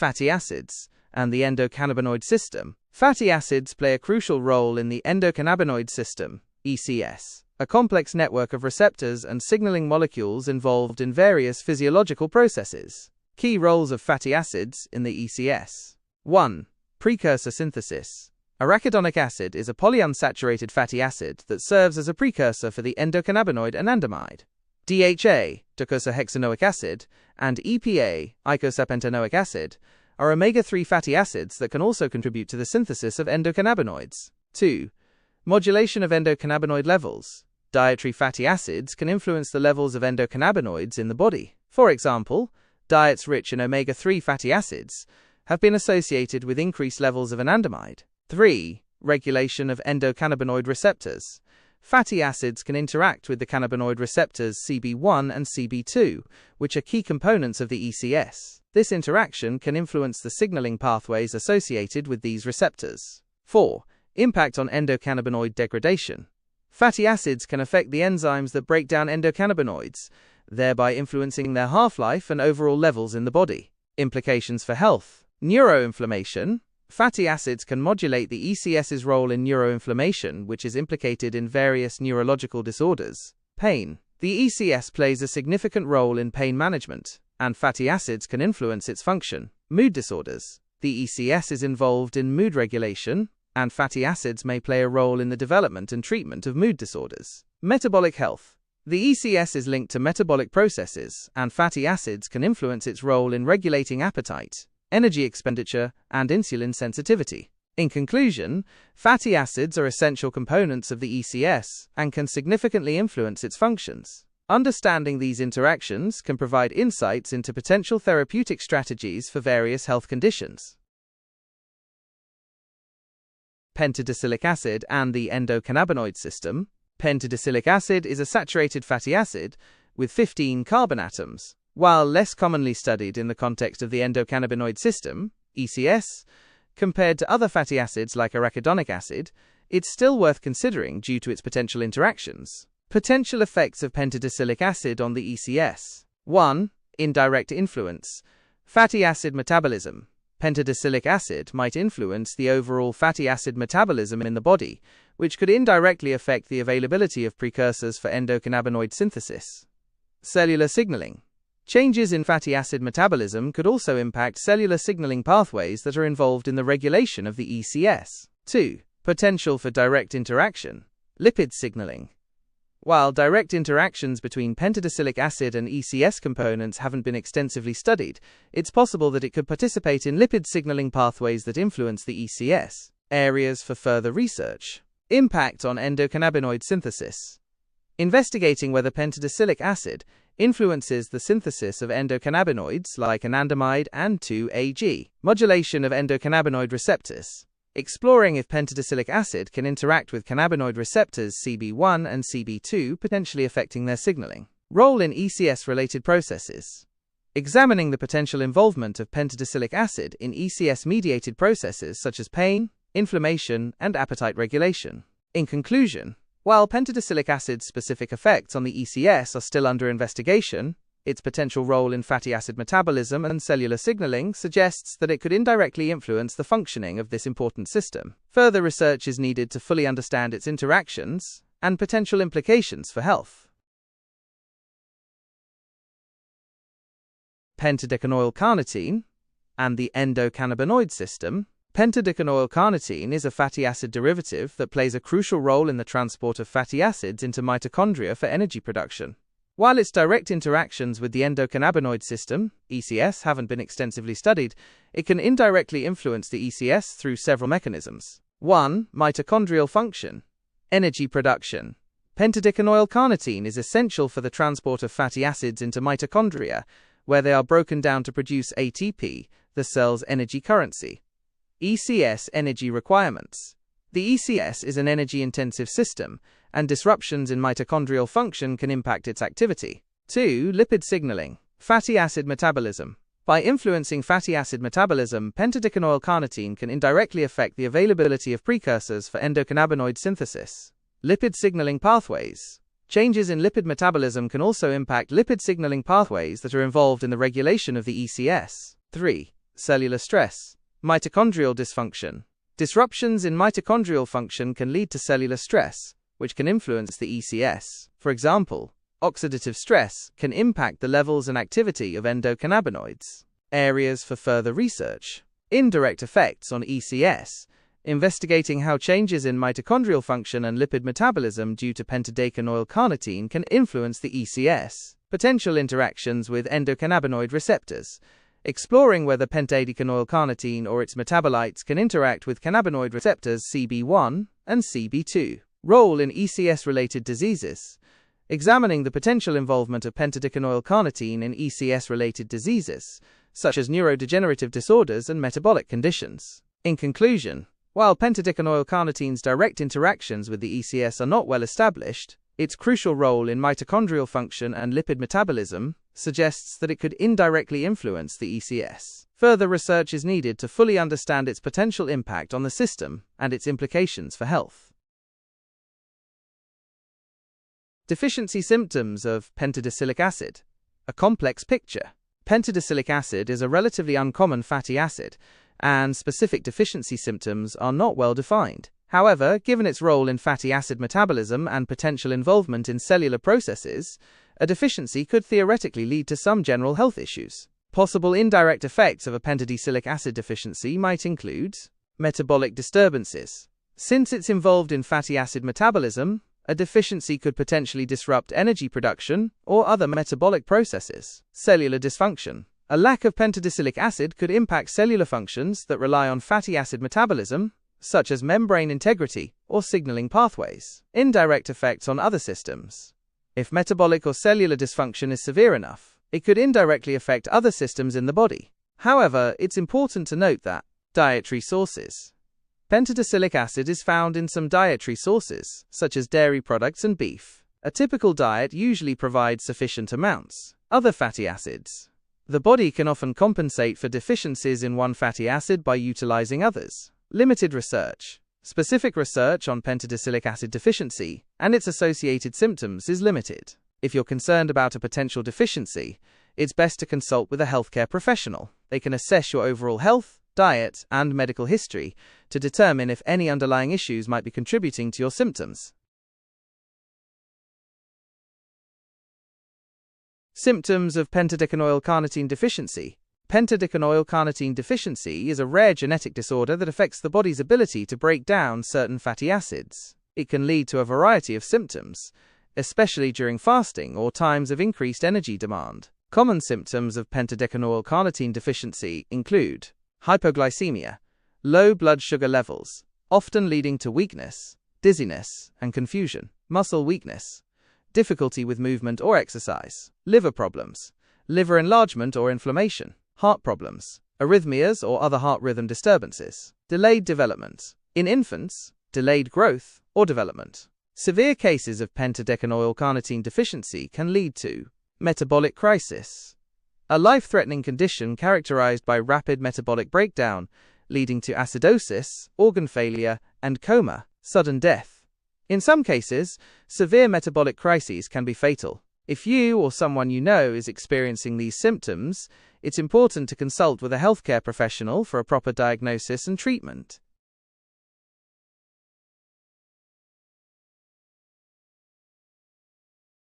fatty acids, and the endocannabinoid system. Fatty acids play a crucial role in the endocannabinoid system, ECS, a complex network of receptors and signaling molecules involved in various physiological processes. Key roles of fatty acids in the ECS. 1. Precursor synthesis. Arachidonic acid is a polyunsaturated fatty acid that serves as a precursor for the endocannabinoid anandamide. DHA, docosahexaenoic acid, and EPA, icosapentaenoic acid, are omega-3 fatty acids that can also contribute to the synthesis of endocannabinoids. 2. Modulation of endocannabinoid levels. Dietary fatty acids can influence the levels of endocannabinoids in the body. For example, diets rich in omega-3 fatty acids have been associated with increased levels of anandamide. 3. Regulation of endocannabinoid receptors. Fatty acids can interact with the cannabinoid receptors CB1 and CB2, which are key components of the ECS. This interaction can influence the signaling pathways associated with these receptors. 4. Impact on endocannabinoid degradation. Fatty acids can affect the enzymes that break down endocannabinoids, thereby influencing their half-life and overall levels in the body. Implications for health. Neuroinflammation. Fatty acids can modulate the ECS's role in neuroinflammation, which is implicated in various neurological disorders. Pain. The ECS plays a significant role in pain management, and fatty acids can influence its function. Mood disorders. The ECS is involved in mood regulation, and fatty acids may play a role in the development and treatment of mood disorders. Metabolic health. The ECS is linked to metabolic processes, and fatty acids can influence its role in regulating appetite, energy expenditure, and insulin sensitivity. In conclusion, fatty acids are essential components of the ECS and can significantly influence its functions. Understanding these interactions can provide insights into potential therapeutic strategies for various health conditions. Pentadicyllic acid and the endocannabinoid system. Pentadicyllic acid is a saturated fatty acid with 15 carbon atoms. While less commonly studied in the context of the endocannabinoid system, ECS, compared to other fatty acids like arachidonic acid, it's still worth considering due to its potential interactions. Potential effects of pentadicyllic acid on the ECS. 1. Indirect influence. Fatty acid metabolism. Pentadicyllic acid might influence the overall fatty acid metabolism in the body, which could indirectly affect the availability of precursors for endocannabinoid synthesis. Cellular signaling. Changes in fatty acid metabolism could also impact cellular signaling pathways that are involved in the regulation of the ECS. 2. Potential for direct interaction. Lipid signaling. While direct interactions between pentadicyllic acid and ECS components haven't been extensively studied, it's possible that it could participate in lipid signaling pathways that influence the ECS. Areas for further research. Impact on endocannabinoid synthesis. Investigating whether pentadicyllic acid influences the synthesis of endocannabinoids like anandamide and 2-AG. Modulation of endocannabinoid receptors. Exploring if pentadicyllic acid can interact with cannabinoid receptors CB1 and CB2, potentially affecting their signaling. Role in ECS-related processes. Examining the potential involvement of pentadicyllic acid in ECS-mediated processes such as pain, inflammation, and appetite regulation. In conclusion, while pentadicyllic acid's specific effects on the ECS are still under investigation, its potential role in fatty acid metabolism and cellular signaling suggests that it could indirectly influence the functioning of this important system. Further research is needed to fully understand its interactions and potential implications for health. Pentadecanoyl carnitine and the endocannabinoid system. Pentadecanoyl carnitine is a fatty acid derivative that plays a crucial role in the transport of fatty acids into mitochondria for energy production. While its direct interactions with the endocannabinoid system, ECS, haven't been extensively studied, it can indirectly influence the ECS through several mechanisms. 1. Mitochondrial function. Energy production. Pentadecanoyl carnitine is essential for the transport of fatty acids into mitochondria, where they are broken down to produce ATP, the cell's energy currency. ECS energy requirements. The ECS is an energy-intensive system, and disruptions in mitochondrial function can impact its activity. 2. Lipid signaling. Fatty acid metabolism. By influencing fatty acid metabolism, pentadecanoyl carnitine can indirectly affect the availability of precursors for endocannabinoid synthesis. Lipid signaling pathways. Changes in lipid metabolism can also impact lipid signaling pathways that are involved in the regulation of the ECS. 3. Cellular stress. Mitochondrial dysfunction. Disruptions in mitochondrial function can lead to cellular stress, which can influence the ECS. For example, oxidative stress can impact the levels and activity of endocannabinoids. Areas for further research. Indirect effects on ECS. Investigating how changes in mitochondrial function and lipid metabolism due to pentadecanoyl carnitine can influence the ECS. Potential interactions with endocannabinoid receptors. Exploring whether pentadecanoyl carnitine or its metabolites can interact with cannabinoid receptors CB1 and CB2. Role in ECS-related diseases. Examining the potential involvement of pentadecanoyl carnitine in ECS-related diseases, such as neurodegenerative disorders and metabolic conditions. In conclusion, while pentadecanoyl carnitine's direct interactions with the ECS are not well established, its crucial role in mitochondrial function and lipid metabolism suggests that it could indirectly influence the ECS. Further research is needed to fully understand its potential impact on the system and its implications for health. Deficiency symptoms of pentadecyllic acid. A complex picture. Pentadecyllic acid is a relatively uncommon fatty acid, and specific deficiency symptoms are not well defined. However, given its role in fatty acid metabolism and potential involvement in cellular processes, a deficiency could theoretically lead to some general health issues. Possible indirect effects of a pentadecyllic acid deficiency might include metabolic disturbances. Since it's involved in fatty acid metabolism, a deficiency could potentially disrupt energy production or other metabolic processes. Cellular dysfunction. A lack of pentadecyllic acid could impact cellular functions that rely on fatty acid metabolism, such as membrane integrity or signaling pathways. Indirect effects on other systems. If metabolic or cellular dysfunction is severe enough, it could indirectly affect other systems in the body. However, it's important to note that dietary sources. Pentadecyllic acid is found in some dietary sources, such as dairy products and beef. A typical diet usually provides sufficient amounts. Other fatty acids. The body can often compensate for deficiencies in one fatty acid by utilizing others. Limited research. Specific research on pentadecyllic acid deficiency and its associated symptoms is limited. If you're concerned about a potential deficiency, it's best to consult with a healthcare professional. They can assess your overall health, diet, and medical history to determine if any underlying issues might be contributing to your symptoms. Symptoms of pentadecanoyl carnitine deficiency. Pentadecanoyl carnitine deficiency is a rare genetic disorder that affects the body's ability to break down certain fatty acids. It can lead to a variety of symptoms, especially during fasting or times of increased energy demand. Common symptoms of pentadecanoyl carnitine deficiency include hypoglycemia, low blood sugar levels, often leading to weakness, dizziness, and confusion, muscle weakness, difficulty with movement or exercise, liver problems, liver enlargement or inflammation, heart problems, arrhythmias or other heart rhythm disturbances, delayed development. In infants, delayed growth or development. Severe cases of pentadecanoyl carnitine deficiency can lead to metabolic crisis, a life-threatening condition characterized by rapid metabolic breakdown, leading to acidosis, organ failure, and coma, sudden death. In some cases, severe metabolic crises can be fatal. If you or someone you know is experiencing these symptoms, it's important to consult with a healthcare professional for a proper diagnosis and treatment.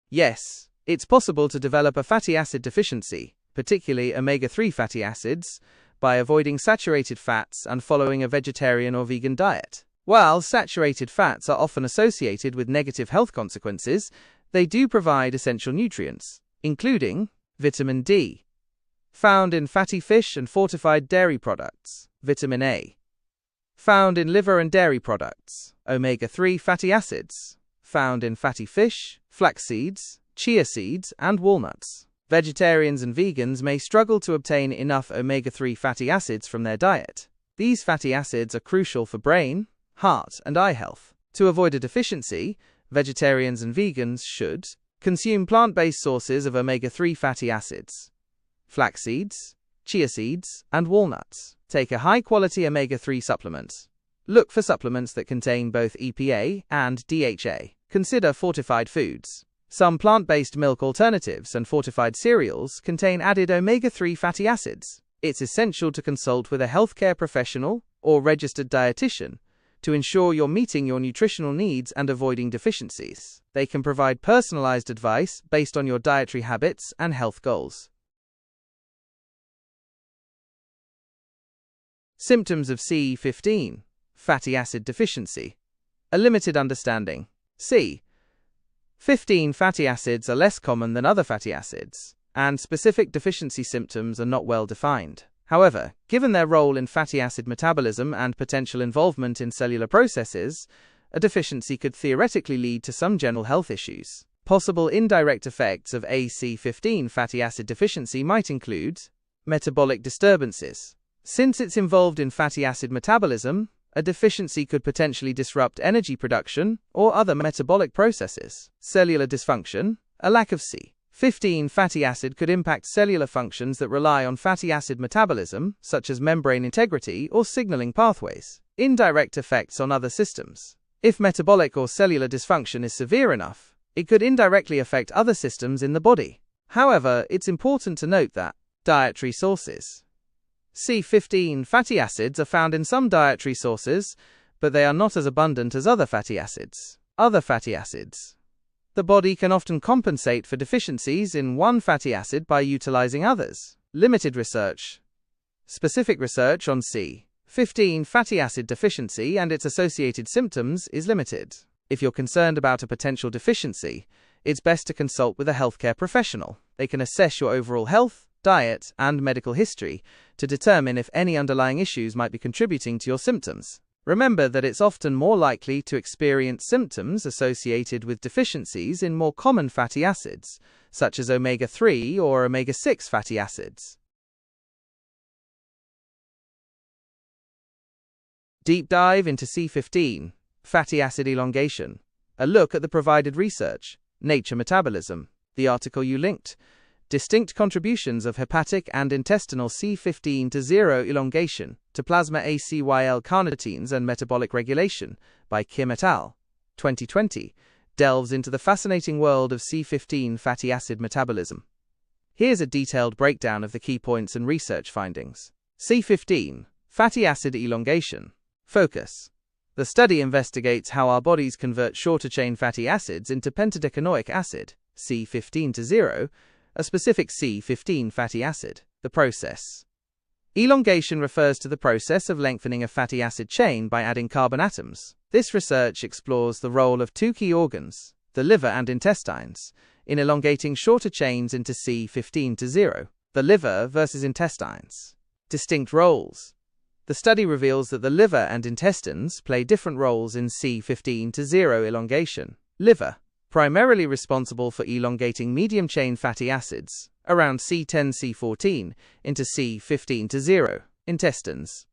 Yes, it's possible to develop a fatty acid deficiency, particularly omega-3 fatty acids, by avoiding saturated fats and following a vegetarian or vegan diet. While saturated fats are often associated with negative health consequences, they do provide essential nutrients, including vitamin D, found in fatty fish and fortified dairy products, vitamin A, found in liver and dairy products, omega-3 fatty acids, found in fatty fish, flax seeds, chia seeds, and walnuts. Vegetarians and vegans may struggle to obtain enough omega-3 fatty acids from their diet. These fatty acids are crucial for brain, heart, and eye health. To avoid a deficiency, vegetarians and vegans should consume plant-based sources of omega-3 fatty acids, flax seeds, chia seeds, and walnuts. Take a high-quality omega-3 supplement. Look for supplements that contain both EPA and DHA. Consider fortified foods. Some plant-based milk alternatives and fortified cereals contain added omega-3 fatty acids. It's essential to consult with a healthcare professional or registered dietitian to ensure you're meeting your nutritional needs and avoiding deficiencies. They can provide personalized advice based on your dietary habits and health goals. Symptoms of C15 fatty acid deficiency. A limited understanding. C15 fatty acids are less common than other fatty acids, and specific deficiency symptoms are not well defined. However, given their role in fatty acid metabolism and potential involvement in cellular processes, a deficiency could theoretically lead to some general health issues. Possible indirect effects of a C15 fatty acid deficiency might include metabolic disturbances. Since it's involved in fatty acid metabolism, a deficiency could potentially disrupt energy production or other metabolic processes. Cellular dysfunction. A lack of C15 fatty acid could impact cellular functions that rely on fatty acid metabolism, such as membrane integrity or signaling pathways. Indirect effects on other systems. If metabolic or cellular dysfunction is severe enough, it could indirectly affect other systems in the body. However, it's important to note that dietary sources. C15 fatty acids are found in some dietary sources, but they are not as abundant as other fatty acids. Other fatty acids. The body can often compensate for deficiencies in one fatty acid by utilizing others. Limited research. Specific research on C15 fatty acid deficiency and its associated symptoms is limited. If you're concerned about a potential deficiency, it's best to consult with a healthcare professional. They can assess your overall health, diet, and medical history to determine if any underlying issues might be contributing to your symptoms. Remember that it's often more likely to experience symptoms associated with deficiencies in more common fatty acids, such as omega-3 or omega-6 fatty acids. Deep dive into C15 fatty acid elongation. A look at the provided research. Nature Metabolism. The article you linked. Distinct contributions of hepatic and intestinal C15 to 0 elongation to plasma acyl carnitines and metabolic regulation by Kim et al. 2020 delves into the fascinating world of C15 fatty acid metabolism. Here's a detailed breakdown of the key points and research findings. C15 fatty acid elongation. Focus. The study investigates how our bodies convert shorter-chain fatty acids into pentadecanoic acid, C15 to 0, a specific C15 fatty acid. The process. Elongation refers to the process of lengthening a fatty acid chain by adding carbon atoms. This research explores the role of two key organs, the liver and intestines, in elongating shorter chains into C15 to 0. The liver versus intestines. Distinct roles. The study reveals that the liver and intestines play different roles in C15 to 0 elongation. Liver. Primarily responsible for elongating medium-chain fatty acids, around C10-C14, into C15 to 0. Intestines.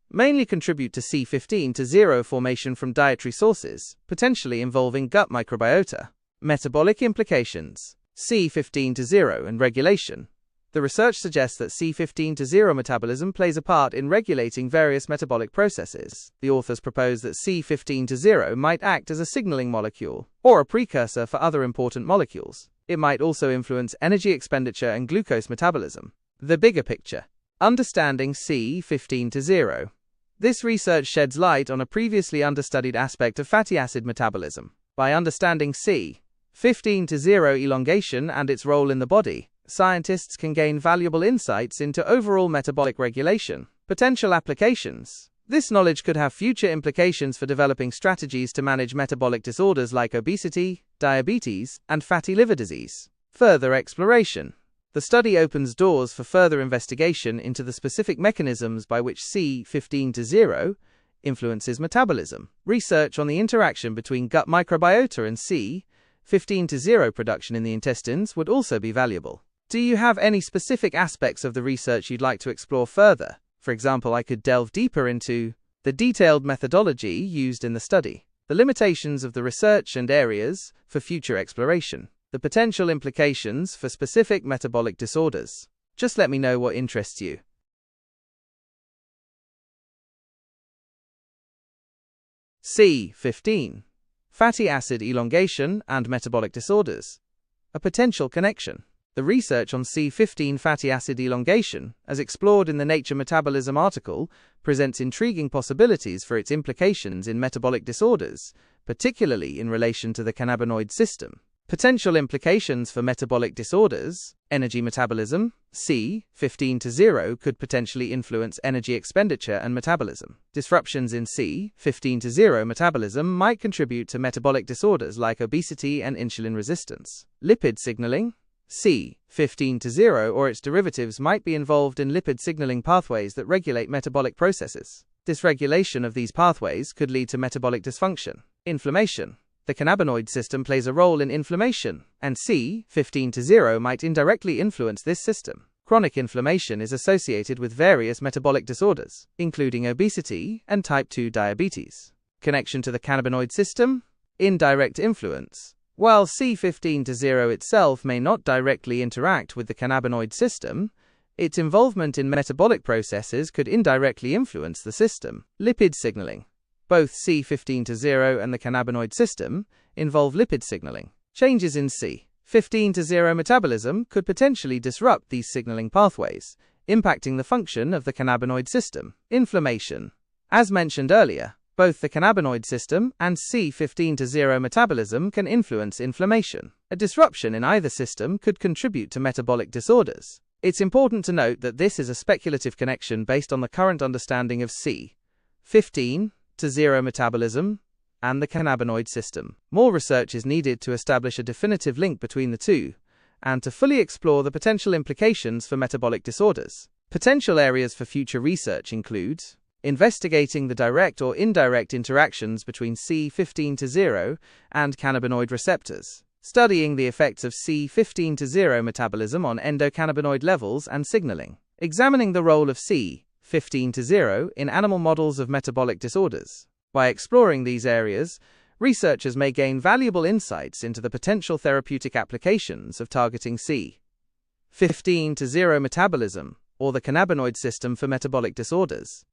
Mainly contribute to C15 to 0 formation from dietary sources, potentially involving gut microbiota. Metabolic implications. C15 to 0 and regulation. The research suggests that C15 to 0 metabolism plays a part in regulating various metabolic processes. The authors propose that C15 to 0 might act as a signaling molecule, or a precursor for other important molecules. It might also influence energy expenditure and glucose metabolism. The bigger picture. Understanding C15 to 0. This research sheds light on a previously understudied aspect of fatty acid metabolism. By understanding C15 to 0 elongation and its role in the body, scientists can gain valuable insights into overall metabolic regulation. Potential applications. This knowledge could have future implications for developing strategies to manage metabolic disorders like obesity, diabetes, and fatty liver disease. Further exploration. The study opens doors for further investigation into the specific mechanisms by which C15 to 0 influences metabolism. Research on the interaction between gut microbiota and C15 to 0 production in the intestines would also be valuable. Do you have any specific aspects of the research you'd like to explore further? For example, I could delve deeper into the detailed methodology used in the study, the limitations of the research and areas for future exploration, the potential implications for specific metabolic disorders. Just let me know what interests you. C15. Fatty acid elongation and metabolic disorders. A potential connection. The research on C15 fatty acid elongation, as explored in the Nature Metabolism article, presents intriguing possibilities for its implications in metabolic disorders, particularly in relation to the cannabinoid system. Potential implications for metabolic disorders: energy metabolism. C15-0 could potentially influence energy expenditure and metabolism. Disruptions in C15-0 metabolism might contribute to metabolic disorders like obesity and insulin resistance. Lipid signaling. C15-0 or its derivatives might be involved in lipid signaling pathways that regulate metabolic processes. Dysregulation of these pathways could lead to metabolic dysfunction. Inflammation. The cannabinoid system plays a role in inflammation, and C15-0 might indirectly influence this system. Chronic inflammation is associated with various metabolic disorders, including obesity and type 2 diabetes. Connection to the cannabinoid system. Indirect influence. While C15-0 itself may not directly interact with the cannabinoid system, its involvement in metabolic processes could indirectly influence the system. Lipid signaling. Both C15-0 and the cannabinoid system involve lipid signaling. Changes in C15-0 metabolism could potentially disrupt these signaling pathways, impacting the function of the cannabinoid system. Inflammation. As mentioned earlier, both the cannabinoid system and C15-0 metabolism can influence inflammation. A disruption in either system could contribute to metabolic disorders. It's important to note that this is a speculative connection based on the current understanding of C15-0 metabolism and the cannabinoid system. More research is needed to establish a definitive link between the two and to fully explore the potential implications for metabolic disorders. Potential areas for future research include investigating the direct or indirect interactions between C15-0 and cannabinoid receptors, studying the effects of C15-0 metabolism on endocannabinoid levels and signaling, examining the role of C15-0 in animal models of metabolic disorders. By exploring these areas, researchers may gain valuable insights into the potential therapeutic applications of targeting C15-0 metabolism or the cannabinoid system for metabolic disorders.